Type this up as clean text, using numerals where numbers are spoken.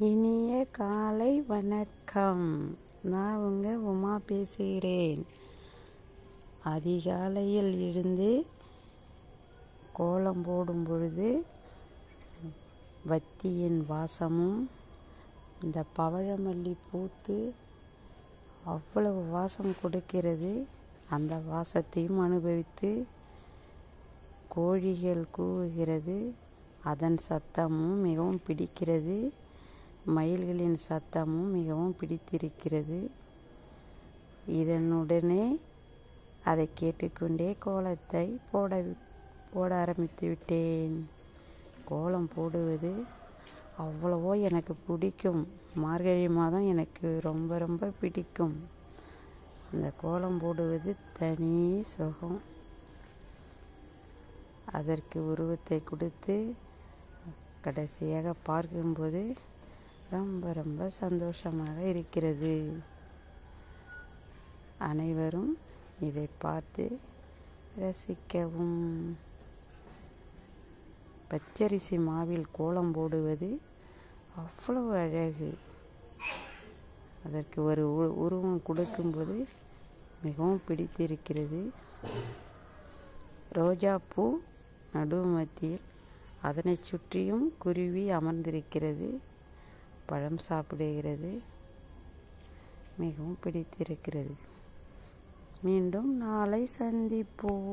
இனிய காலை வணக்கம். நான் உங்கள் உமா பேசுகிறேன். அதிகாலையில் எழுந்து கோலம் போடும் பொழுது வத்தியின் வாசமும் இந்த பவழமல்லி பூத்து அவ்வளவு வாசம் கொடுக்கிறது. அந்த வாசத்தையும் அனுபவித்து கோழிகள் கூவுகிறது. அதன் சத்தமும் மிகவும் பிடிக்கிறது. மயில்களின் சத்தமும் மிகவும் பிடித்திருக்கிறது. இதனுடனே அதை கேட்டுக்கொண்டே கோலத்தை போட ஆரம்பித்து விட்டேன். கோலம் போடுவது அவ்வளவோ எனக்கு பிடிக்கும். மார்கழி மாதம் எனக்கு ரொம்ப ரொம்ப பிடிக்கும். அந்த கோலம் போடுவது தனி சுகம். அதற்கு உருவத்தை கொடுத்து கடைசியாக பார்க்கும்போது ரொம்ப ரொம்ப சந்தோஷமாக இருக்கிறது. அனைவரும் இதை பார்த்து ரசிக்கவும். பச்சரிசி மாவில் கோலம் போடுவது அவ்வளவு அழகு. அதற்கு ஒரு உருவம் கொடுக்கும்போது மிகவும் பிடித்திருக்கிறது. ரோஜாப்பூ நடுமத்தியில் அதனை சுற்றியும் குருவி அமர்ந்திருக்கிறது. பழம் சாப்பிடுகிறது. மிகவும் பிடித்திருக்கிறது. மீண்டும் நாளை சந்திப்போம்.